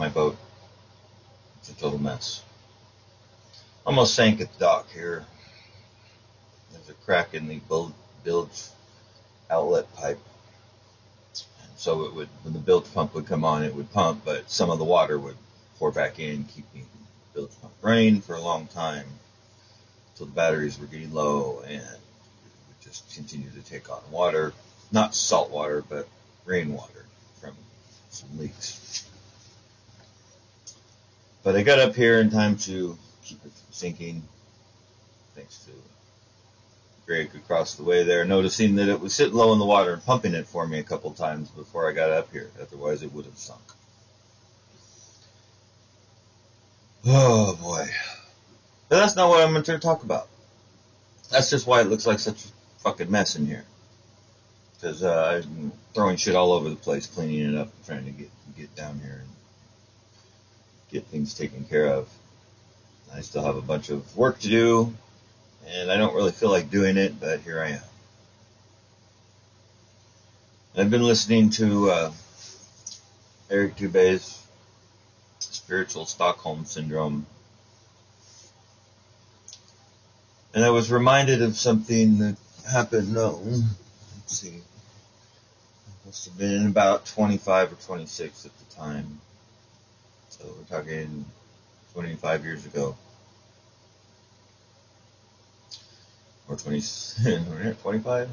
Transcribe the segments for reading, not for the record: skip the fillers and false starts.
my boat. It's a total mess. Almost sank at the dock here. There's a crack in the bilge outlet pipe. And so it would, when the bilge pump would come on, it would pump, but some of the water would pour back in, keeping the bilge pump running for a long time until the batteries were getting low, and it would just continue to take on water. Not salt water, but rainwater from some leaks. But I got up here in time to keep it from sinking, thanks to Greg across the way there, noticing that it was sitting low in the water and pumping it for me a couple times before I got up here. Otherwise, it would have sunk. Oh, boy. But that's not what I'm going to talk about. That's just why it looks like such a fucking mess in here. Because I'm throwing shit all over the place, cleaning it up, and trying to get down here and get things taken care of. I still have a bunch of work to do, and I don't really feel like doing it, but here I am. I've been listening to Eric Dubé's Spiritual Stockholm Syndrome, and I was reminded of something that happened, let's see, I must have been about 25 or 26 at the time. So we're talking 25 years ago. Or 25, 25,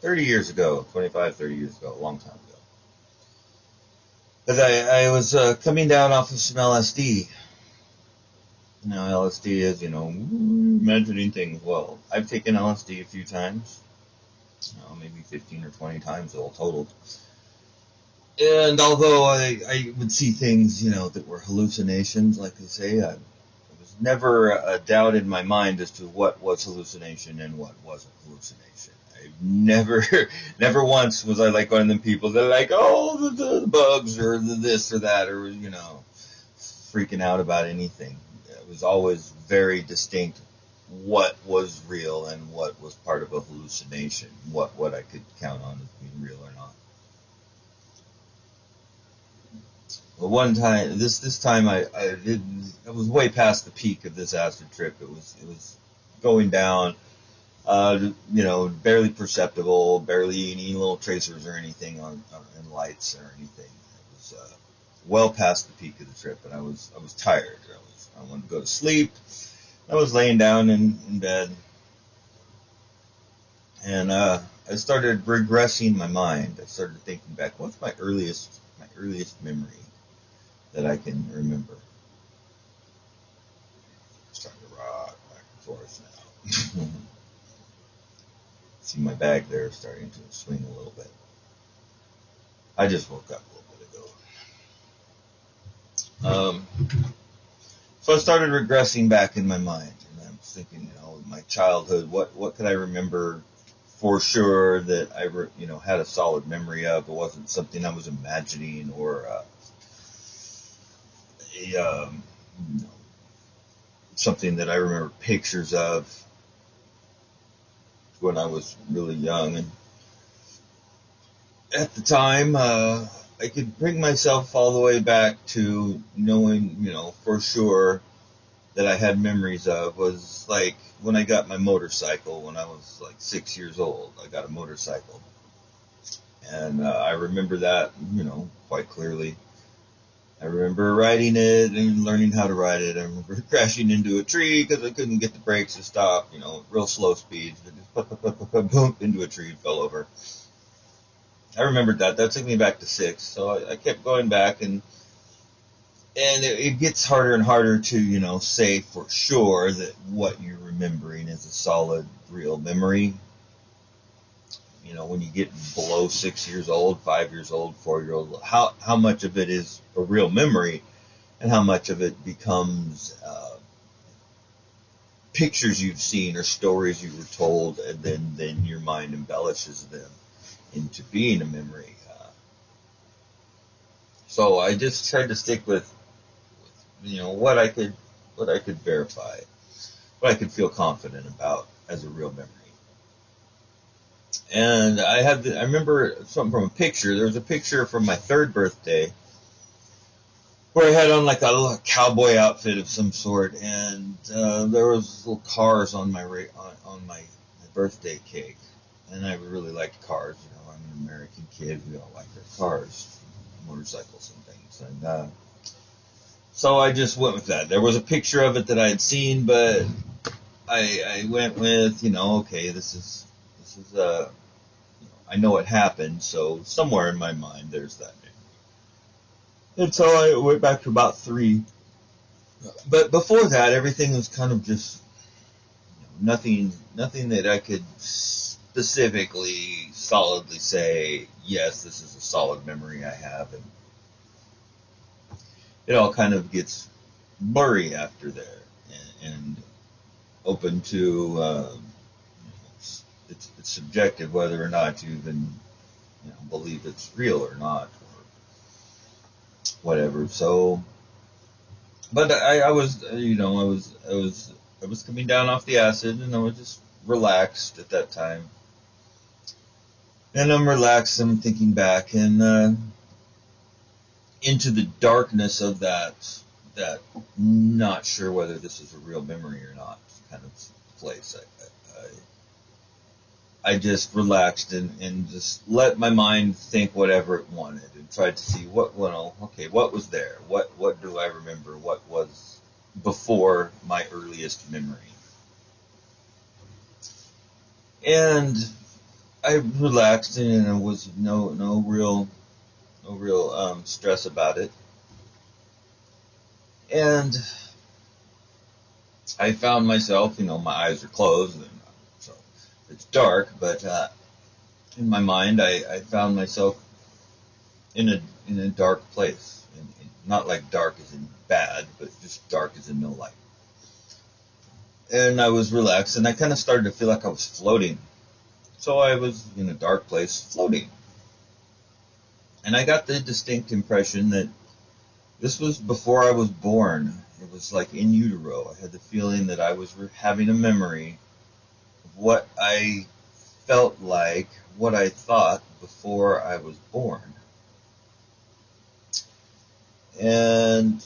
30 years ago, 25, 30 years ago, a long time ago. But I was coming down off of some LSD. Now, LSD is, imagining things. Well, I've taken LSD a few times, maybe 15 or 20 times all totaled. And although I would see things, that were hallucinations, like they say, there was never a doubt in my mind as to what was hallucination and what wasn't hallucination. I never once was I like one of them people that are like, oh, the bugs or the this or that, or, freaking out about anything. It was always very distinct what was real and what was part of a hallucination, what I could count on as being real or not. Well, one time, this time I was way past the peak of this acid trip. It was going down, barely perceptible, barely any little tracers or anything on lights or anything. It was well past the peak of the trip, and I was tired. I wanted to go to sleep. I was laying down in bed, and I started regressing my mind. I started thinking back. What's my earliest memory that I can remember? I'm starting to rock back and forth now. See my bag there starting to swing a little bit. I just woke up a little bit ago. So I started regressing back in my mind, and I was thinking, my childhood, what could I remember for sure that I had a solid memory of? It wasn't something I was imagining or something that I remember pictures of when I was really young. And at the time, I could bring myself all the way back to knowing, for sure that I had memories of was like when I got my motorcycle when I was like 6 years old. I got a motorcycle. And I remember that, quite clearly. I remember riding it and learning how to ride it. I remember crashing into a tree because I couldn't get the brakes to stop, real slow speeds. Boom, into a tree, fell over. I remembered that. That took me back to 6. So I kept going back, and it gets harder and harder to, say for sure that what you're remembering is a solid, real memory. When you get below 6 years old, 5 years old, 4-year-old, how much of it is a real memory and how much of it becomes pictures you've seen or stories you were told, and then your mind embellishes them into being a memory. So I just tried to stick with what I could verify, what I could feel confident about as a real memory. And I remember something from a picture. There was a picture from my 3rd birthday where I had on like a little cowboy outfit of some sort, and there was little cars on on my birthday cake, and I really liked cars. You know, I'm an American kid. We all like our cars, motorcycles, and things, and so I just went with that. There was a picture of it that I had seen, but I went with, okay, this is I know it happened, so somewhere in my mind there's that name. And so I went back to about 3. But before that, everything was kind of just nothing that I could specifically, solidly say, yes, this is a solid memory I have. And it all kind of gets blurry after there, and open to it's subjective whether or not you even believe it's real or not, or whatever. So, but I was I was coming down off the acid, and I was just relaxed at that time. And I'm relaxed. I'm thinking back and into the darkness of that not sure whether this is a real memory or not kind of place. I just relaxed and just let my mind think whatever it wanted, and tried to see what was there, what do I remember, what was before my earliest memory. And I relaxed, and there was no real stress about it. And I found myself, my eyes are closed, and so it's dark, but in my mind, I found myself in a dark place, and not like dark as in bad, but just dark as in no light. And I was relaxed, and I kind of started to feel like I was floating. So I was in a dark place, floating. And I got the distinct impression that this was before I was born. It was like in utero. I had the feeling that I was having a memory of what I felt like, what I thought before I was born. And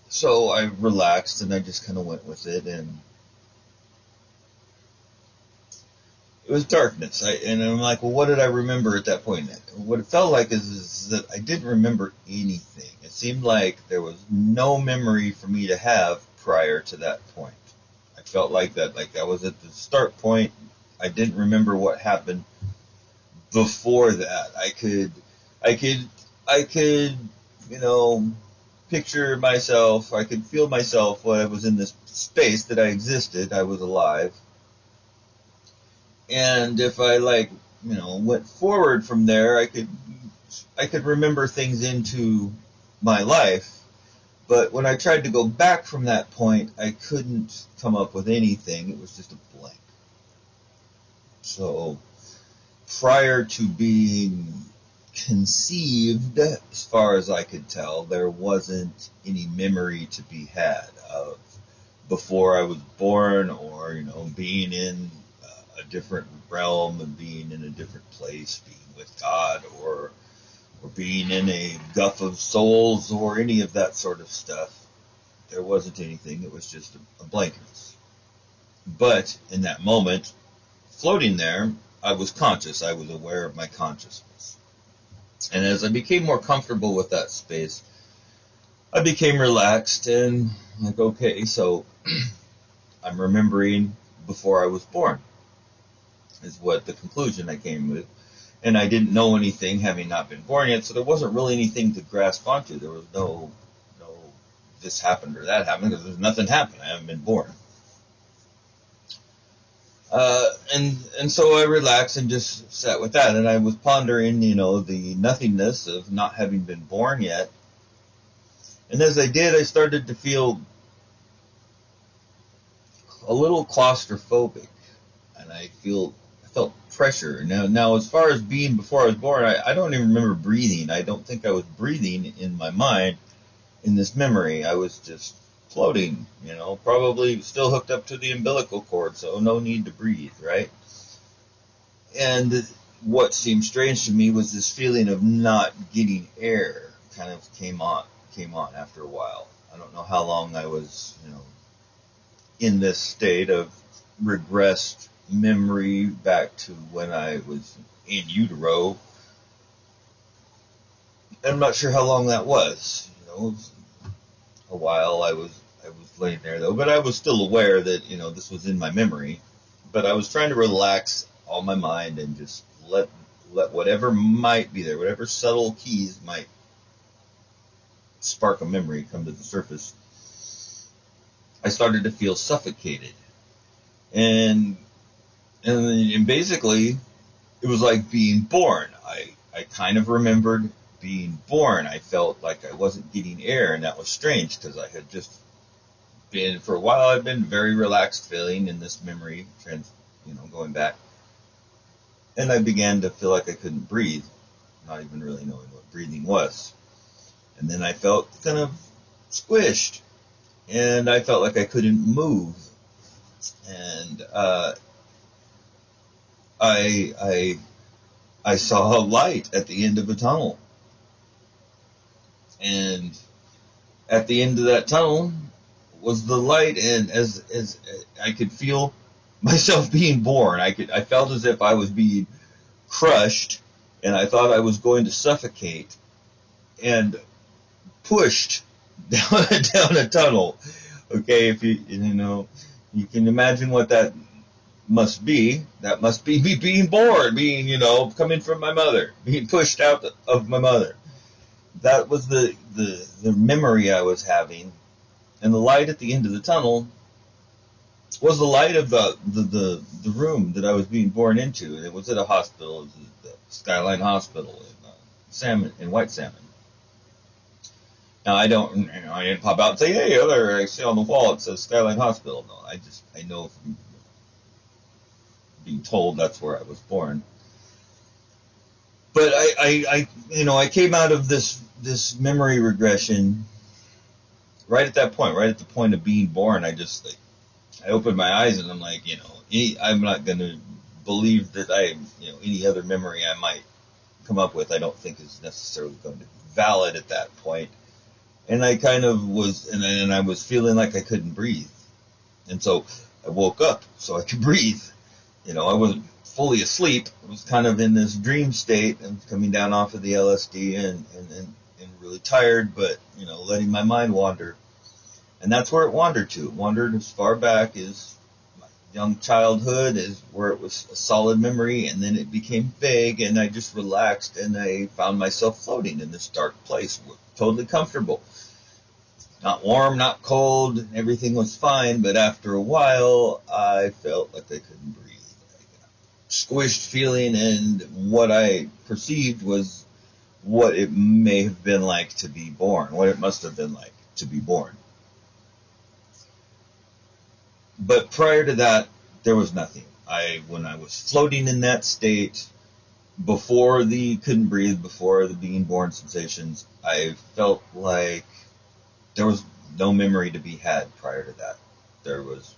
so I relaxed, and I just kind of went with it, and it was darkness. And I'm like, well, what did I remember at that point? What it felt like is that I didn't remember anything. It seemed like there was no memory for me to have prior to that point. I felt like that was at the start point. I didn't remember what happened before that. I could, picture myself. I could feel myself when I was in this space that I existed. I was alive. And if I went forward from there, I could remember things into my life. But when I tried to go back from that point, I couldn't come up with anything. It was just a blank. So prior to being conceived, as far as I could tell, there wasn't any memory to be had of before I was born, or being in a different realm, and being in a different place, being with God, or being in a guff of souls, or any of that sort of stuff. There wasn't anything. It was just a blankness. But in that moment, floating there, I was conscious. I was aware of my consciousness. And as I became more comfortable with that space, I became relaxed, and like, okay, so I'm remembering before I was born, is what the conclusion I came with. And I didn't know anything, having not been born yet, so there wasn't really anything to grasp onto. There was no this happened or that happened, because there's nothing happened. I haven't been born. And so I relaxed and just sat with that, and I was pondering, the nothingness of not having been born yet. And as I did, I started to feel a little claustrophobic, and I felt pressure. Now, as far as being before I was born, I don't even remember breathing. I don't think I was breathing in my mind in this memory. I was just floating, probably still hooked up to the umbilical cord, so no need to breathe, right? And what seemed strange to me was this feeling of not getting air, kind of came on after a while. I don't know how long I was, in this state of regressed memory back to when I was in utero. I'm not sure how long that was. It was a while. I was laying there though, but I was still aware that this was in my memory. But I was trying to relax all my mind and just let whatever might be there, whatever subtle keys might spark a memory come to the surface. I started to feel suffocated, and basically it was like being born. I kind of remembered being born. I felt like I wasn't getting air, and that was strange because I had just been, for a while, I've been very relaxed feeling in this memory, going back. And I began to feel like I couldn't breathe, not even really knowing what breathing was. And then I felt kind of squished, and I felt like I couldn't move. And I saw a light at the end of a tunnel. And at the end of that tunnel was the light, and as I could feel myself being born. I felt as if I was being crushed, and I thought I was going to suffocate and pushed down a tunnel. Okay, if you can imagine what that must be. That must be me being born, coming from my mother, being pushed out of my mother. That was the memory I was having, and the light at the end of the tunnel was the light of the room that I was being born into. And it was at a hospital, it was at the Skyline Hospital in White Salmon. Now I didn't pop out and say, hey, there, I see on the wall it says Skyline Hospital. No, I know from being told that's where I was born. But I came out of this memory regression right at that point, right at the point of being born. I opened my eyes and I'm like, I'm not going to believe that any other memory I might come up with, I don't think is necessarily going to be valid at that point. And I kind of was, and I was feeling like I couldn't breathe. And so I woke up so I could breathe. I wasn't fully asleep. I was kind of in this dream state and coming down off of the LSD and really tired, but, letting my mind wander. And that's where it wandered to. It wandered as far back as my young childhood, is where it was a solid memory, and then it became vague, and I just relaxed, and I found myself floating in this dark place, totally comfortable. Not warm, not cold, everything was fine, but after a while, I felt like I couldn't breathe. Squished feeling, and what I perceived was what it may have been like to be born, what it must have been like to be born. But prior to that, there was nothing. When I was floating in that state, before the couldn't breathe, before the being born sensations, I felt like there was no memory to be had prior to that. There was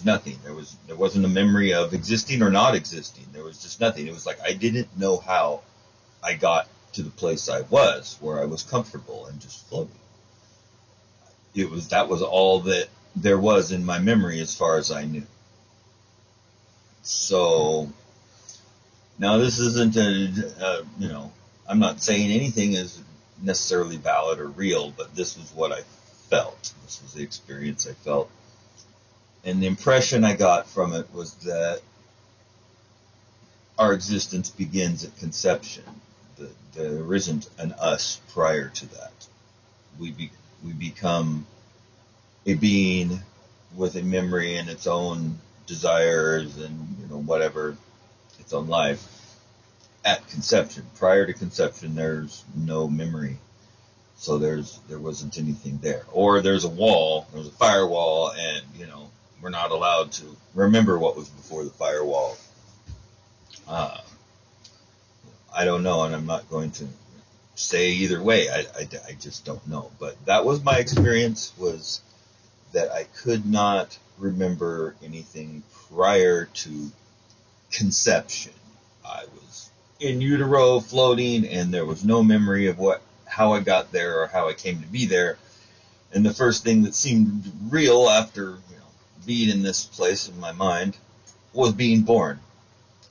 nothing. There wasn't a memory of existing or not existing. There was just nothing. It was like I didn't know how I got to the place I was, where I was comfortable and just floating. That was all that there was in my memory as far as I knew. So now this isn't I'm not saying anything is necessarily valid or real, but this was what I felt. This was the experience I felt. And the impression I got from it was that our existence begins at conception. There isn't an us prior to that. We become a being with a memory and its own desires and whatever, its own life at conception. Prior to conception, there's no memory, so there wasn't anything there. Or there's a wall, there's a firewall, and we're not allowed to remember what was before the firewall. I don't know, and I'm not going to say either way. I just don't know. But that was my experience, was that I could not remember anything prior to conception. I was in utero floating, and there was no memory of what how I got there or how I came to be there. And the first thing that seemed real after being in this place in my mind was being born.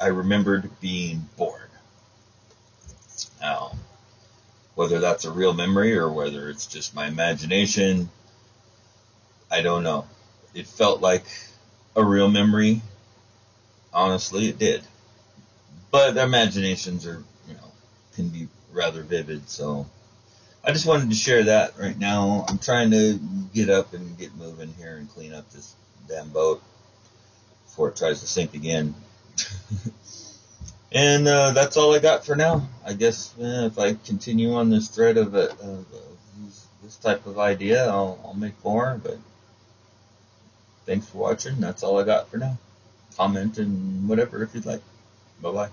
I remembered being born. Now, whether that's a real memory or whether it's just my imagination, I don't know. It felt like a real memory. Honestly, it did. But imaginations are, can be rather vivid. So I just wanted to share that right now. I'm trying to get up and get moving here and clean up this damn boat before it tries to sink again. And that's all I got for now. I guess if I continue on this thread of this type of idea, I'll make more. But thanks for watching. That's all I got for now. Comment and whatever if you'd like. Bye-bye.